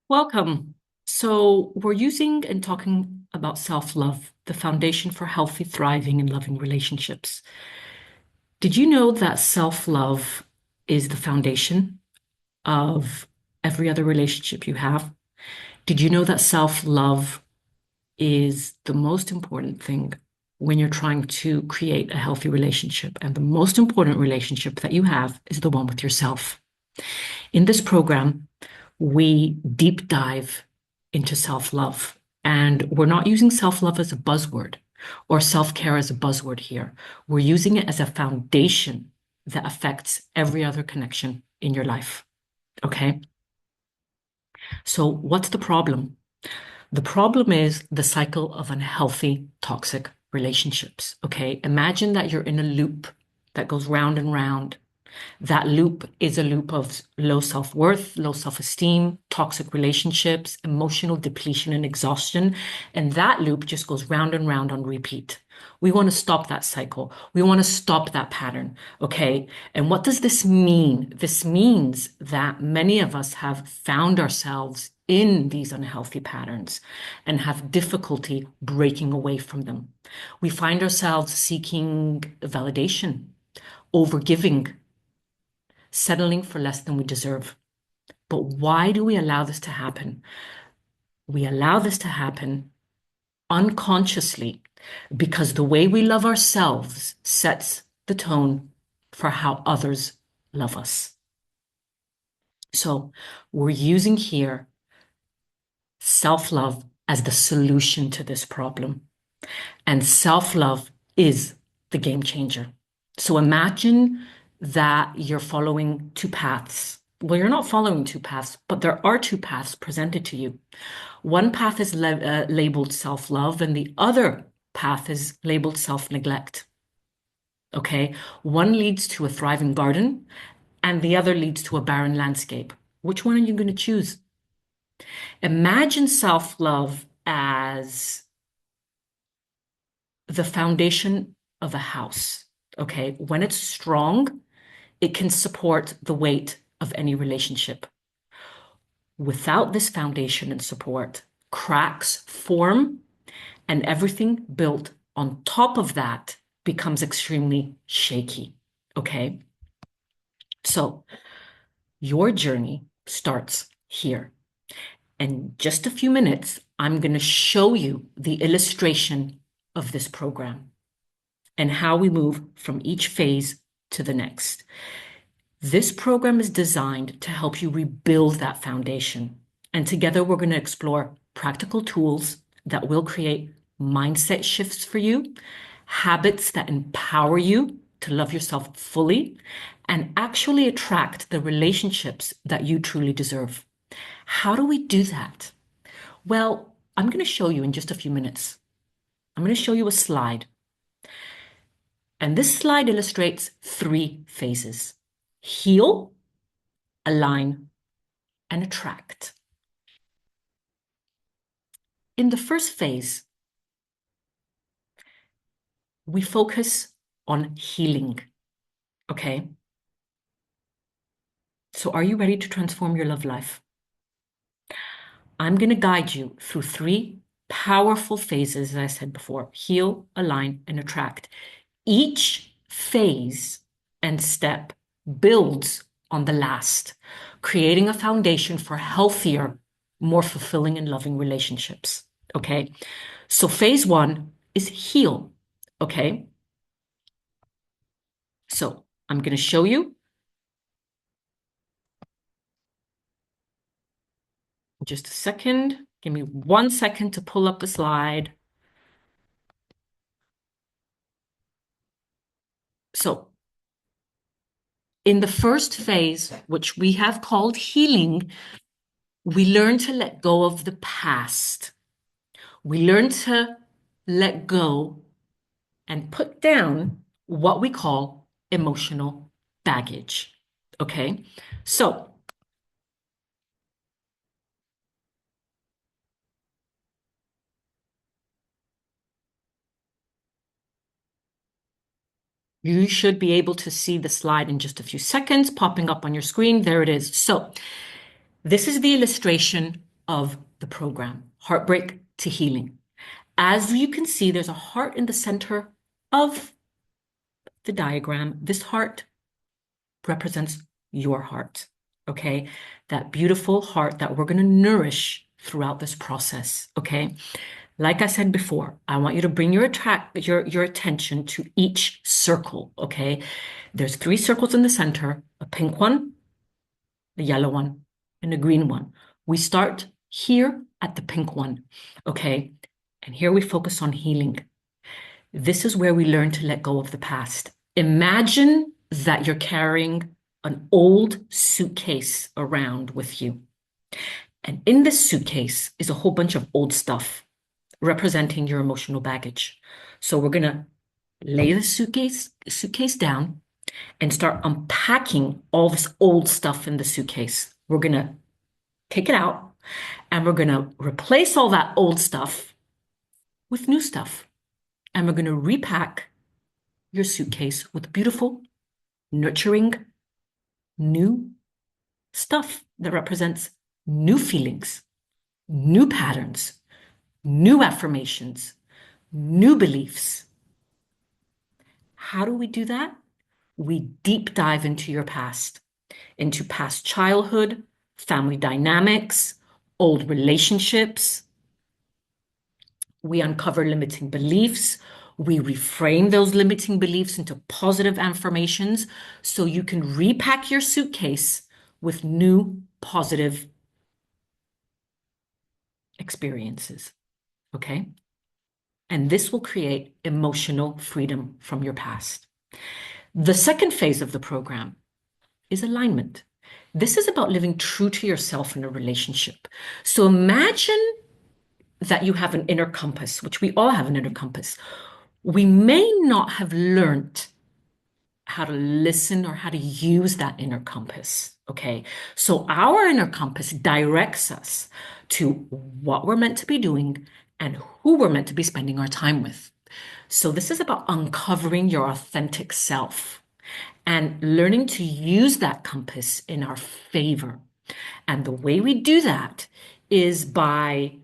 Welcome. So, we're using and talking about self-love, the foundation for healthy, thriving, and loving relationships. Did you know that self-love is the foundation of every other relationship you have? Did you know that self-love is the most important thing when you're trying to create a healthy relationship? And the most important relationship that you have is the one with yourself. In this program, we deep dive into self love. And we're not using self love as a buzzword or self care as a buzzword here. We're using it as a foundation that affects every other connection in your life. Okay. So, what's the problem? The problem is the cycle of unhealthy, toxic relationships. Okay. Imagine that you're in a loop that goes round and round. That loop is a loop of low self-worth, low self-esteem, toxic relationships, emotional depletion and exhaustion. And that loop just goes round and round on repeat. We want to stop that cycle. We want to stop that pattern. Okay. And what does this mean? This means that many of us have found ourselves in these unhealthy patterns and have difficulty breaking away from them. We find ourselves seeking validation, overgiving, settling for less than we deserve. But why do we allow this to happen? We allow this to happen unconsciously because the way we love ourselves sets the tone for how others love us. So we're using here self-love as the solution to this problem. And self-love is the game changer. So imagine that you're following two paths. Well, you're not following two paths, but there are two paths presented to you. One path is labeled self-love, and the other path is labeled self-neglect. Okay. One leads to a thriving garden, and the other leads to a barren landscape. Which one are you going to choose? Imagine self-love as the foundation of a house. Okay. When it's strong, it can support the weight of any relationship. Without this foundation and support, cracks form, and everything built on top of that becomes extremely shaky. Okay. So your journey starts here. In just a few minutes, I'm going to show you the illustration of this program and how we move from each phase to the next. This program is designed to help you rebuild that foundation. And together, we're going to explore practical tools that will create mindset shifts for you, habits that empower you to love yourself fully, and actually attract the relationships that you truly deserve. How do we do that? Well, I'm going to show you in just a few minutes. I'm going to show you a slide. And this slide illustrates three phases: heal, align, and attract. In the first phase, we focus on healing. Okay. So, are you ready to transform your love life? I'm going to guide you through three powerful phases, as I said before: heal, align, and attract. Each phase and step builds on the last, creating a foundation for healthier, more fulfilling and loving relationships. Okay. So phase one is heal. Okay. So I'm going to show you in just a second. Give me 1 second to pull up the slide. So in the first phase, which we have called healing, we learn to let go of the past. We learn to let go and put down what we call emotional baggage. Okay. So you should be able to see the slide in just a few seconds popping up on your screen. There it is. So this is the illustration of the program, Heartbreak to Healing. As you can see, there's a heart in the center of the diagram. This heart represents your heart, okay? That beautiful heart that we're going to nourish throughout this process, okay? Like I said before, I want you to bring your attention to each circle, okay? There's 3 circles in the center, a pink one, a yellow one, and a green one. We start here at the pink one, okay? And here we focus on healing. This is where we learn to let go of the past. Imagine that you're carrying an old suitcase around with you. And in this suitcase is a whole bunch of old stuff representing your emotional baggage. So we're going to lay the suitcase down and start unpacking all this old stuff in the suitcase. We're going to take it out and we're going to replace all that old stuff with new stuff. And we're going to repack your suitcase with beautiful, nurturing, new stuff that represents new feelings, new patterns, new affirmations, new beliefs. How do we do that? We deep dive into your past, into past childhood, family dynamics, old relationships. We uncover limiting beliefs. We reframe those limiting beliefs into positive affirmations so you can repack your suitcase with new positive experiences. Okay? And this will create emotional freedom from your past. The second phase of the program is alignment. This is about living true to yourself in a relationship. So imagine that you have an inner compass, which we all have an inner compass. We may not have learned how to listen or how to use that inner compass. Okay. So our inner compass directs us to what we're meant to be doing and who we're meant to be spending our time with. So this is about uncovering your authentic self and learning to use that compass in our favor. And the way we do that is by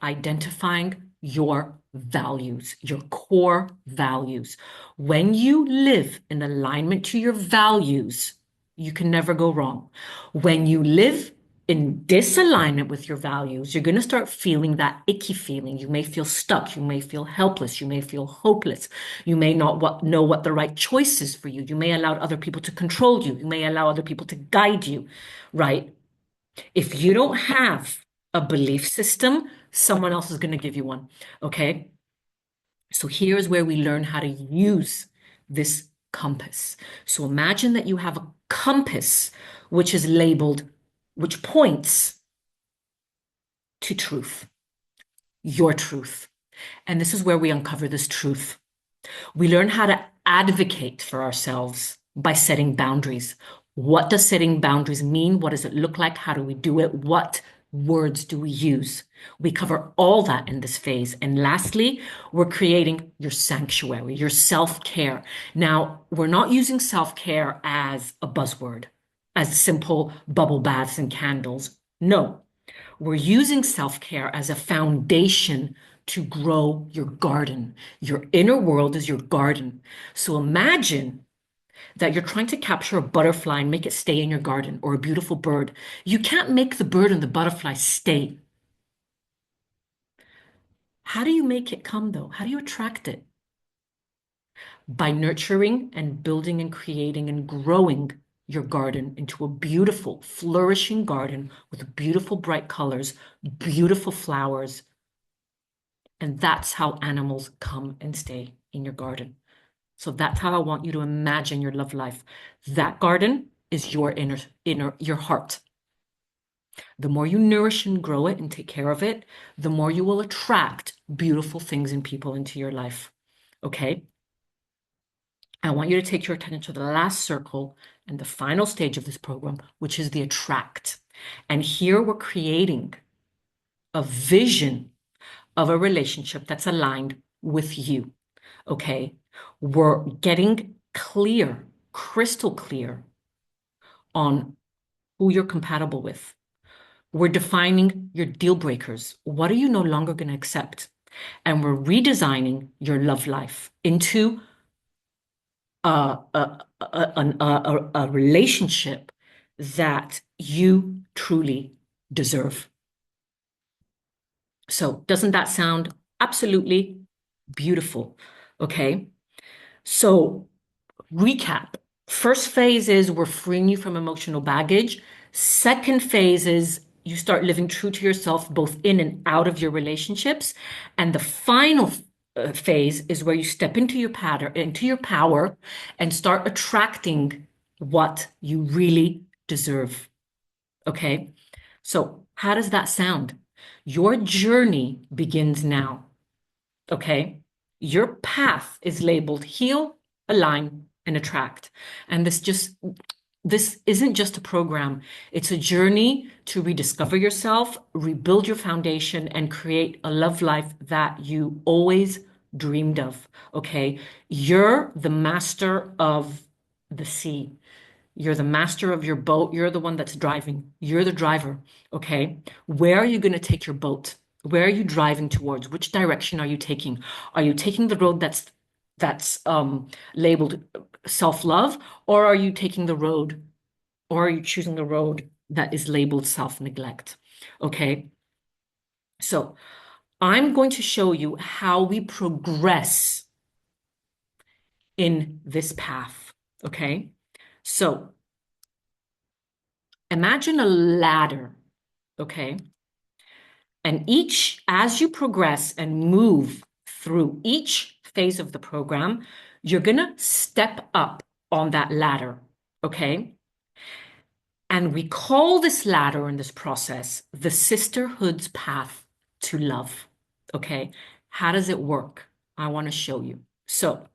identifying your values, your core values. When you live in alignment to your values, you can never go wrong. When you live in disalignment with your values, you're going to start feeling that icky feeling. You may feel stuck. You may feel helpless. You may feel hopeless. You may not know what the right choice is for you. You may allow other people to control you. You may allow other people to guide you, right? If you don't have a belief system, someone else is going to give you one. Okay. So here's where we learn how to use this compass. So imagine that you have a compass which is labeled, which points to truth, your truth. And this is where we uncover this truth. We learn how to advocate for ourselves by setting boundaries. What does setting boundaries mean? What does it look like? How do we do it? What words do we use? We cover all that in this phase. And lastly, we're creating your sanctuary, your self-care. Now, we're not using self-care as a buzzword, as simple bubble baths and candles. No, we're using self-care as a foundation to grow your garden. Your inner world is your garden. So imagine that you're trying to capture a butterfly and make it stay in your garden, or a beautiful bird. You can't make the bird and the butterfly stay. How do you make it come, though? How do you attract it? By nurturing and building and creating and growing your garden into a beautiful, flourishing garden with beautiful, bright colors, beautiful flowers. And that's how animals come and stay in your garden. So that's how I want you to imagine your love life. That garden is your your heart. The more you nourish and grow it and take care of it, the more you will attract beautiful things and people into your life. Okay? I want you to take your attention to the last circle and the final stage of this program, which is the attract. And here we're creating a vision of a relationship that's aligned with you. Okay? We're getting clear, crystal clear on who you're compatible with, We're defining your deal breakers. What are you no longer going to accept? And we're redesigning your love life into a relationship that you truly deserve. So, doesn't that sound absolutely beautiful? Okay. So, recap. First phase is we're freeing you from emotional baggage. Second phase is you start living true to yourself, both in and out of your relationships. And the final phase is where you step into your pattern, into your power, and start attracting what you really deserve. Okay. So, how does that sound? Your journey begins now. Okay. Your path is labeled heal, align, and attract. And this isn't just a program. It's a journey to rediscover yourself, rebuild your foundation, and create a love life that you always dreamed of. Okay. You're the master of the sea. You're the master of your boat. You're the one that's driving. You're the driver. Okay. Where are you going to take your boat? Where are you driving towards? Which direction are you taking? Are you taking the road that's labeled self-love, or are you taking the road, or are you choosing the road that is labeled self-neglect? Okay. So I'm going to show you how we progress in this path. Okay. So imagine a ladder. Okay. And as you progress and move through each phase of the program, you're going to step up on that ladder. Okay. And we call this ladder in this process the sisterhood's path to love. Okay. How does it work? I want to show you. So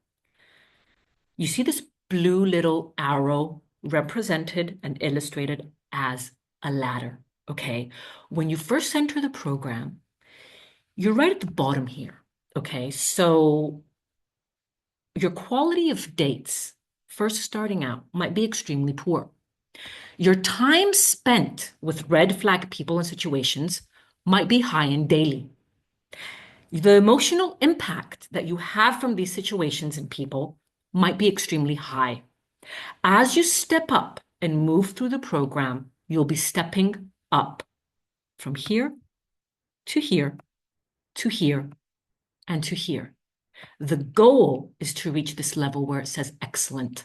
you see this blue little arrow represented and illustrated as a ladder. Okay. When you first enter the program, you're right at the bottom here. Okay. So your quality of dates, first starting out, might be extremely poor. Your time spent with red flag people and situations might be high and daily. The emotional impact that you have from these situations and people might be extremely high. As you step up and move through the program, you'll be stepping up from here to here to here and to here. The goal is to reach this level where it says excellent.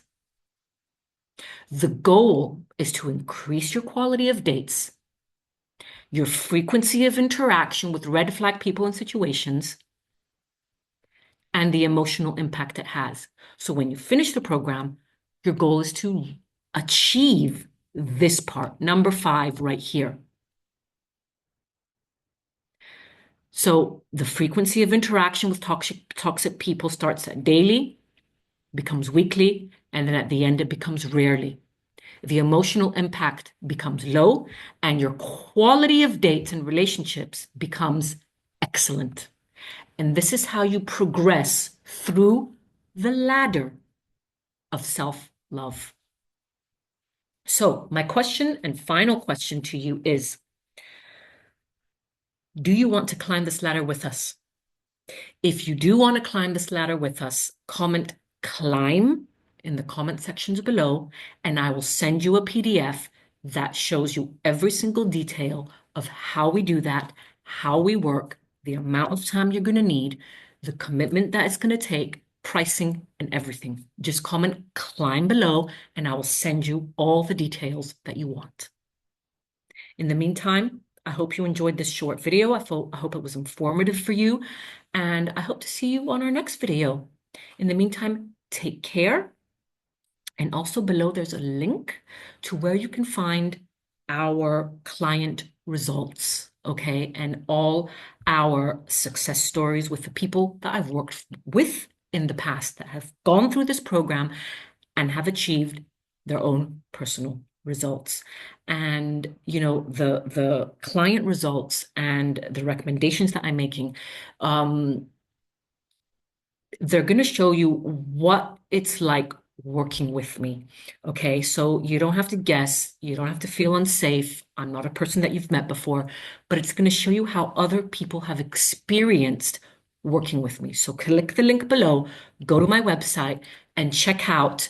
The goal is to increase your quality of dates, your frequency of interaction with red flag people and situations, and the emotional impact it has. So when you finish the program, your goal is to achieve this part, number 5 right here. So the frequency of interaction with toxic people starts at daily, becomes weekly, and then at the end it becomes rarely. The emotional impact becomes low, and your quality of dates and relationships becomes excellent. And this is how you progress through the ladder of self-love. So my question and final question to you is, do you want to climb this ladder with us? If you do want to climb this ladder with us, comment climb in the comment sections below, and I will send you a PDF that shows you every single detail of how we do that, how we work, the amount of time you're going to need, the commitment that it's going to take, pricing, and everything. Just comment climb below, and I will send you all the details that you want. In the meantime, I hope you enjoyed this short video. I hope it was informative for you, and I hope to see you on our next video. In the meantime, take care. And also below, there's a link to where you can find our client results, okay? And all our success stories with the people that I've worked with in the past that have gone through this program and have achieved their own personal results. And the client results and the recommendations that I'm making, they're going to show you what it's like working with me. Okay, so you don't have to guess, you don't have to feel unsafe. I'm not a person that you've met before, but it's going to show you how other people have experienced working with me. So click the link below, go to my website, and check out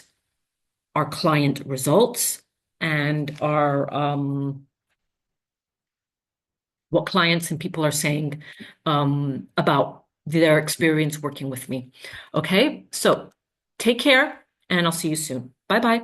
our client results and our what clients and people are saying about their experience working with me. Okay, so take care and I'll see you soon. Bye bye.